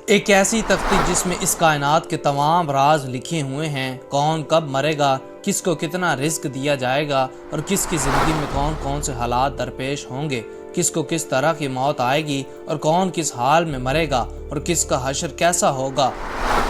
ایک ایسی تختی جس میں اس کائنات کے تمام راز لکھے ہوئے ہیں، کون کب مرے گا، کس کو کتنا رزق دیا جائے گا اور کس کی زندگی میں کون کون سے حالات درپیش ہوں گے، کس کو کس طرح کی موت آئے گی اور کون کس حال میں مرے گا اور کس کا حشر کیسا ہوگا۔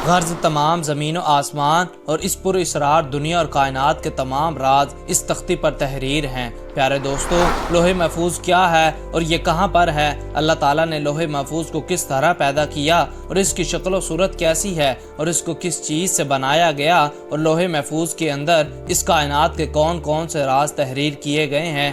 غرض تمام زمین و آسمان اور اس پر اسرار دنیا اور کائنات کے تمام راز اس تختی پر تحریر ہیں۔ پیارے دوستو، لوح محفوظ کیا ہے اور یہ کہاں پر ہے؟ اللہ تعالیٰ نے لوح محفوظ کو کس طرح پیدا کیا اور اس کی شکل و صورت کیسی ہے اور اس کو کس چیز سے بنایا گیا اور لوح محفوظ کے اندر اس کائنات کے کون کون سے راز تحریر کیے گئے ہیں،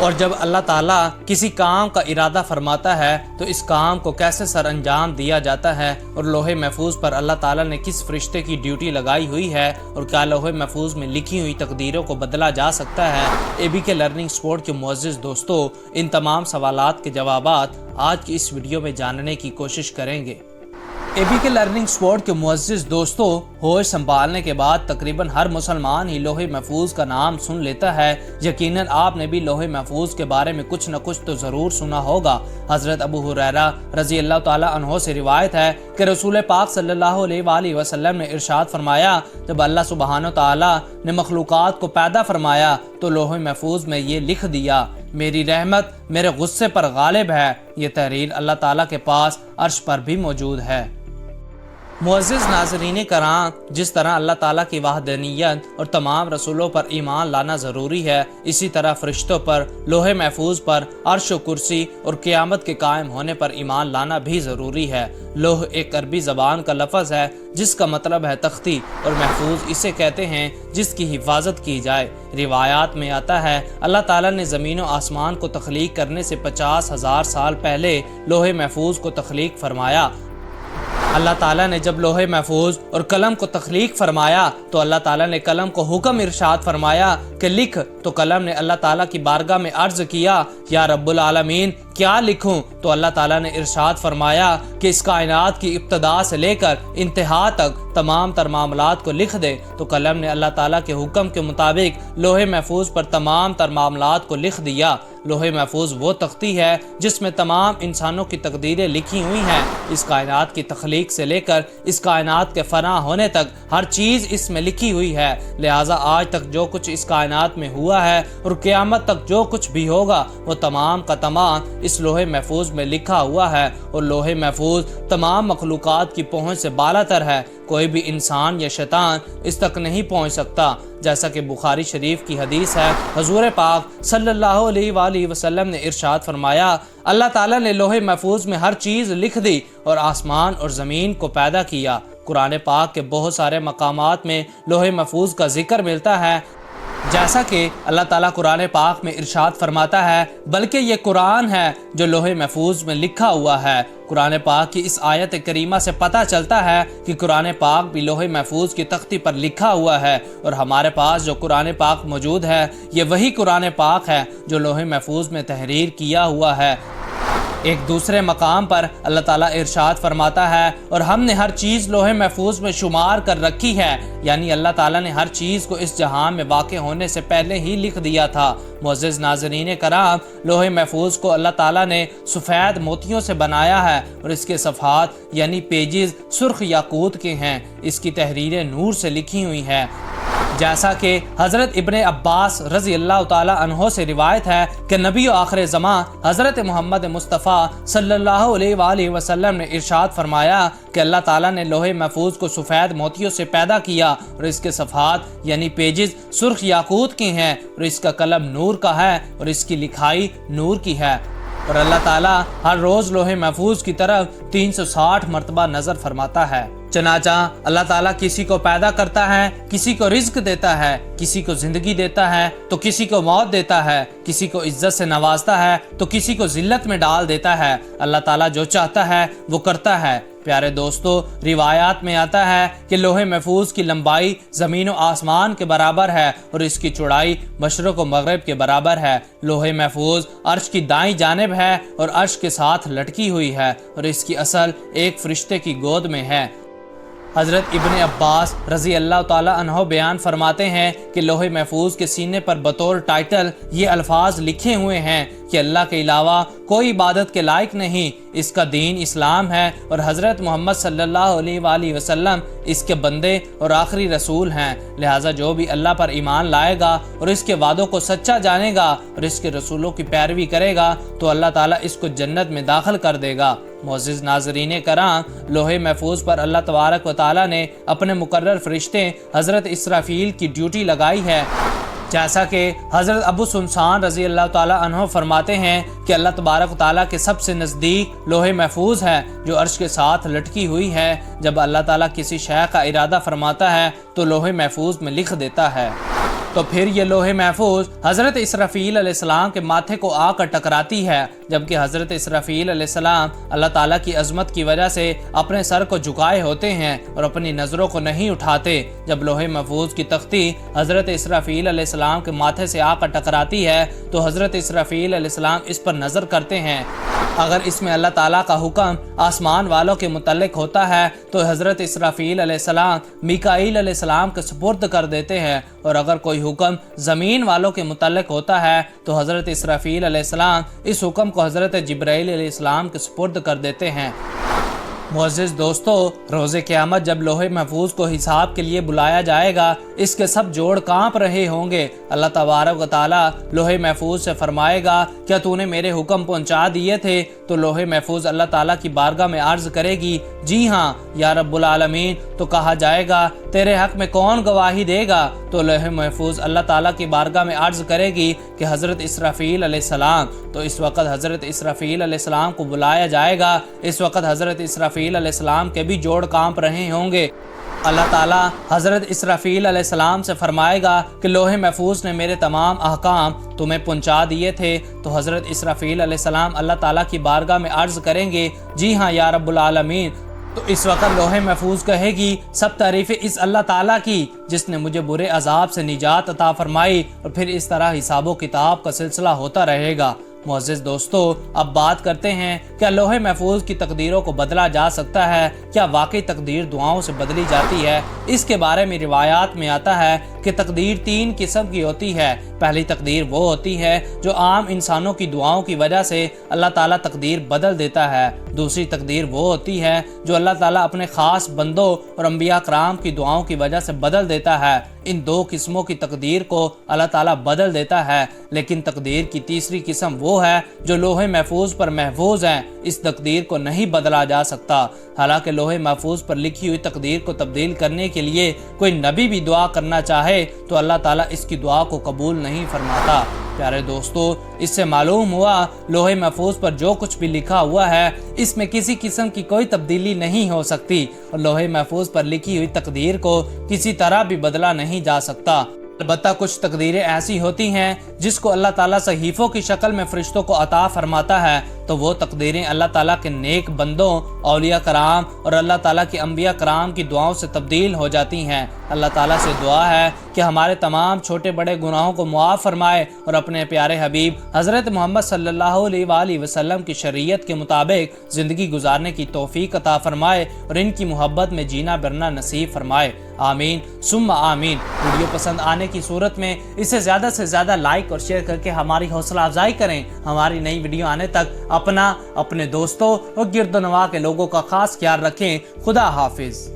اور جب اللہ تعالیٰ کسی کام کا ارادہ فرماتا ہے تو اس کام کو کیسے سر انجام دیا جاتا ہے، اور لوح محفوظ پر اللہ تعالیٰ نے کس فرشتے کی ڈیوٹی لگائی ہوئی ہے، اور کیا لوح محفوظ میں لکھی ہوئی تقدیروں کو بدلا جا سکتا ہے۔ اے بی کے لرننگ سپورٹ کے معزز دوستو، ان تمام سوالات کے جوابات آج کی اس ویڈیو میں جاننے کی کوشش کریں گے۔ اے بی کے لرننگ سپورٹ کے معزز دوستو، ہوش سنبھالنے کے بعد تقریباً ہر مسلمان ہی لوح محفوظ کا نام سن لیتا ہے۔ یقیناً آپ نے بھی لوح محفوظ کے بارے میں کچھ نہ کچھ تو ضرور سنا ہوگا۔ حضرت ابو ہریرہ رضی اللہ تعالیٰ عنہ سے روایت ہے کہ رسول پاک صلی اللہ علیہ وآلہ وسلم نے ارشاد فرمایا، جب اللہ سبحانہ تعالیٰ نے مخلوقات کو پیدا فرمایا تو لوح محفوظ میں یہ لکھ دیا، میری رحمت میرے غصے پر غالب ہے۔ یہ تحریر اللہ تعالیٰ کے پاس عرش پر بھی موجود ہے۔ معزز ناظرین کرام، جس طرح اللہ تعالیٰ کی وحدانیت اور تمام رسولوں پر ایمان لانا ضروری ہے، اسی طرح فرشتوں پر، لوح محفوظ پر، عرش و کرسی اور قیامت کے قائم ہونے پر ایمان لانا بھی ضروری ہے۔ لوح ایک عربی زبان کا لفظ ہے جس کا مطلب ہے تختی، اور محفوظ اسے کہتے ہیں جس کی حفاظت کی جائے۔ روایات میں آتا ہے اللہ تعالیٰ نے زمین و آسمان کو تخلیق کرنے سے 50,000 سال پہلے لوح محفوظ کو تخلیق فرمایا۔ اللہ تعالیٰ نے جب لوح محفوظ اور قلم کو تخلیق فرمایا تو اللہ تعالیٰ نے قلم کو حکم ارشاد فرمایا کہ لکھ، تو قلم نے اللہ تعالیٰ کی بارگاہ میں عرض کیا، یا رب العالمین کیا لکھوں؟ تو اللہ تعالیٰ نے ارشاد فرمایا کہ اس کائنات کی ابتدا سے لے کر انتہا تک تمام تر معاملات کو لکھ دے۔ تو قلم نے اللہ تعالیٰ کے حکم کے مطابق لوح محفوظ پر تمام تر معاملات کو لکھ دیا۔ لوح محفوظ وہ تختی ہے جس میں تمام انسانوں کی تقدیریں لکھی ہوئی ہیں۔ اس کائنات کی تخلیق سے لے کر اس کائنات کے فنا ہونے تک ہر چیز اس میں لکھی ہوئی ہے، لہٰذا آج تک جو کچھ اس کائنات میں ہوا ہے اور قیامت تک جو کچھ بھی ہوگا وہ تمام کا تمام اس لوح محفوظ میں لکھا ہوا ہے، اور لوح محفوظ تمام مخلوقات کی پہنچ سے بالا تر ہے۔ کوئی بھی انسان یا شیطان اس تک نہیں پہنچ سکتا، جیسا کہ بخاری شریف کی حدیث ہے، حضور پاک صلی اللہ علیہ وآلہ وسلم نے ارشاد فرمایا، اللہ تعالیٰ نے لوح محفوظ میں ہر چیز لکھ دی اور آسمان اور زمین کو پیدا کیا۔ قرآن پاک کے بہت سارے مقامات میں لوح محفوظ کا ذکر ملتا ہے، جیسا کہ اللہ تعالیٰ قرآن پاک میں ارشاد فرماتا ہے، بلکہ یہ قرآن ہے جو لوح محفوظ میں لکھا ہوا ہے۔ قرآن پاک کی اس آیت کریمہ سے پتہ چلتا ہے کہ قرآن پاک بھی لوح محفوظ کی تختی پر لکھا ہوا ہے، اور ہمارے پاس جو قرآن پاک موجود ہے یہ وہی قرآن پاک ہے جو لوح محفوظ میں تحریر کیا ہوا ہے۔ ایک دوسرے مقام پر اللہ تعالیٰ ارشاد فرماتا ہے، اور ہم نے ہر چیز لوح محفوظ میں شمار کر رکھی ہے، یعنی اللہ تعالیٰ نے ہر چیز کو اس جہان میں واقع ہونے سے پہلے ہی لکھ دیا تھا۔ معزز ناظرین کرام، لوح محفوظ کو اللہ تعالیٰ نے سفید موتیوں سے بنایا ہے، اور اس کے صفحات یعنی پیجز سرخ یاقوت کے ہیں۔ اس کی تحریریں نور سے لکھی ہوئی ہیں، جیسا کہ حضرت ابن عباس رضی اللہ تعالیٰ عنہ سے روایت ہے کہ نبی و آخر زمان حضرت محمد مصطفیٰ صلی اللہ علیہ وآلہ وسلم نے ارشاد فرمایا کہ اللہ تعالیٰ نے لوح محفوظ کو سفید موتیوں سے پیدا کیا، اور اس کے صفحات یعنی پیجز سرخ یاقوت کے ہیں، اور اس کا قلم نور کا ہے اور اس کی لکھائی نور کی ہے، اور اللہ تعالیٰ ہر روز لوح محفوظ کی طرف 360 مرتبہ نظر فرماتا ہے۔ چنانچہ اللہ تعالیٰ کسی کو پیدا کرتا ہے، کسی کو رزق دیتا ہے، کسی کو زندگی دیتا ہے تو کسی کو موت دیتا ہے، کسی کو عزت سے نوازتا ہے تو کسی کو ذلت میں ڈال دیتا ہے۔ اللہ تعالیٰ جو چاہتا ہے وہ کرتا ہے۔ پیارے دوستو، روایات میں آتا ہے کہ لوح محفوظ کی لمبائی زمین و آسمان کے برابر ہے اور اس کی چوڑائی مشرق و مغرب کے برابر ہے۔ لوح محفوظ عرش کی دائیں جانب ہے اور عرش کے ساتھ لٹکی ہوئی ہے، اور اس کی اصل ایک فرشتے کی گود میں ہے۔ حضرت ابن عباس رضی اللہ تعالیٰ عنہ بیان فرماتے ہیں کہ لوح محفوظ کے سینے پر بطور ٹائٹل یہ الفاظ لکھے ہوئے ہیں کہ اللہ کے علاوہ کوئی عبادت کے لائق نہیں، اس کا دین اسلام ہے اور حضرت محمد صلی اللہ علیہ وآلہ وسلم اس کے بندے اور آخری رسول ہیں، لہٰذا جو بھی اللہ پر ایمان لائے گا اور اس کے وعدوں کو سچا جانے گا اور اس کے رسولوں کی پیروی کرے گا تو اللہ تعالیٰ اس کو جنت میں داخل کر دے گا۔ معزز ناظرین کرام، لوح محفوظ پر اللہ تبارک و تعالیٰ نے اپنے مقرر فرشتے حضرت اسرافیل کی ڈیوٹی لگائی ہے، جیسا کہ حضرت ابو سنسان رضی اللہ تعالیٰ عنہ فرماتے ہیں کہ اللہ تبارک و تعالیٰ کے سب سے نزدیک لوح محفوظ ہے جو عرش کے ساتھ لٹکی ہوئی ہے۔ جب اللہ تعالیٰ کسی شے کا ارادہ فرماتا ہے تو لوح محفوظ میں لکھ دیتا ہے، تو پھر یہ لوح محفوظ حضرت اسرافیل علیہ السلام کے ماتھے کو آ کر ٹکراتی ہے، جبکہ حضرت اسرافیل علیہ السلام اللہ تعالیٰ کی عظمت کی وجہ سے اپنے سر کو جھکائے ہوتے ہیں اور اپنی نظروں کو نہیں اٹھاتے۔ جب لوح محفوظ کی تختی حضرت اسرافیل علیہ السلام کے ماتھے سے آ کر ٹکراتی ہے تو حضرت اسرافیل علیہ السلام اس پر نظر کرتے ہیں، اگر اس میں اللہ تعالیٰ کا حکم آسمان والوں کے متعلق ہوتا ہے تو حضرت اسرافیل علیہ السلام میکائیل علیہ السلام کے سپرد کر دیتے ہیں، اور اگر کوئی حکم زمین والوں کے متعلق ہوتا ہے تو حضرت اسرافیل علیہ السلام اس حکم کو حضرت جبرائیل علیہ السلام کے سپرد کر دیتے ہیں۔ معزز دوستو، روز قیامت جب لوح محفوظ کو حساب کے لیے بلایا جائے گا، اس کے سب جوڑ کانپ رہے ہوں گے۔ اللہ تبارک و تعالیٰ لوح محفوظ سے فرمائے گا، کیا تو نے میرے حکم پہنچا دیے تھے؟ تو لوح محفوظ اللہ تعالیٰ کی بارگاہ میں عرض کرے گی، جی ہاں یا رب العالمین۔ تو کہا جائے گا، تیرے حق میں کون گواہی دے گا؟ تو لوح محفوظ اللہ تعالیٰ کی بارگاہ میں عرض کرے گی کہ حضرت اسرافیل علیہ السلام۔ تو اس وقت حضرت اسرافیل علیہ السلام کو بلایا جائے گا۔ اس وقت حضرت اسرافیل علیہ السلام کے بھی جوڑ کانپ رہے ہوں گے۔ اللہ تعالیٰ حضرت اسرافیل علیہ السلام سے فرمائے گا کہ لوح محفوظ نے میرے تمام احکام تمہیں پہنچا دیے تھے۔ تو حضرت اسرافیل علیہ السلام اللہ تعالیٰ کی بارگاہ میں عرض کریں گے، جی ہاں یا رب العالمین۔ تو اس وقت لوح محفوظ کہے گی، سب تعریفیں اس اللہ تعالیٰ کی جس نے مجھے برے عذاب سے نجات عطا فرمائی، اور پھر اس طرح حساب و کتاب کا سلسلہ ہوتا رہے گا۔ معزز دوستو، اب بات کرتے ہیں، کیا لوح محفوظ کی تقدیروں کو بدلا جا سکتا ہے؟ کیا واقعی تقدیر دعاؤں سے بدلی جاتی ہے؟ اس کے بارے میں روایات میں آتا ہے کہ تقدیر 3 قسم کی ہوتی ہے۔ پہلی تقدیر وہ ہوتی ہے جو عام انسانوں کی دعاؤں کی وجہ سے اللہ تعالیٰ تقدیر بدل دیتا ہے۔ دوسری تقدیر وہ ہوتی ہے جو اللہ تعالیٰ اپنے خاص بندوں اور انبیاء کرام کی دعاؤں کی وجہ سے بدل دیتا ہے۔ ان 2 قسموں کی تقدیر کو اللہ تعالیٰ بدل دیتا ہے، لیکن تقدیر کی تیسری قسم وہ ہے جو لوح محفوظ پر محفوظ ہے۔ اس تقدیر کو نہیں بدلا جا سکتا۔ حالانکہ لوح محفوظ پر لکھی ہوئی تقدیر کو تبدیل کرنے کے لیے کوئی نبی بھی دعا کرنا چاہے تو اللہ تعالیٰ اس کی دعا کو قبول نہیں فرماتا۔ پیارے دوستو، اس سے معلوم ہوا لوح محفوظ پر جو کچھ بھی لکھا ہوا ہے اس میں کسی قسم کی کوئی تبدیلی نہیں ہو سکتی، اور لوح محفوظ پر لکھی ہوئی تقدیر کو کسی طرح بھی بدلا نہیں جا سکتا۔ البتہ کچھ تقدیریں ایسی ہوتی ہیں جس کو اللہ تعالیٰ صحیفوں کی شکل میں فرشتوں کو عطا فرماتا ہے، تو وہ تقدیریں اللہ تعالیٰ کے نیک بندوں، اولیاء کرام اور اللہ تعالیٰ کے انبیاء کرام کی دعاؤں سے تبدیل ہو جاتی ہیں۔ اللہ تعالیٰ سے دعا ہے کہ ہمارے تمام چھوٹے بڑے گناہوں کو معاف فرمائے اور اپنے پیارے حبیب حضرت محمد صلی اللہ علیہ وآلہ وسلم کی شریعت کے مطابق زندگی گزارنے کی توفیق عطا فرمائے اور ان کی محبت میں جینا برنا نصیب فرمائے۔ آمین ثم آمین۔ ویڈیو پسند آنے کی صورت میں اسے زیادہ سے زیادہ لائک اور شیئر کر کے ہماری حوصلہ افزائی کریں۔ ہماری نئی ویڈیو آنے تک اپنا، اپنے دوستوں اور گرد و نواح کے لوگوں کا خاص خیال رکھیں۔ خدا حافظ۔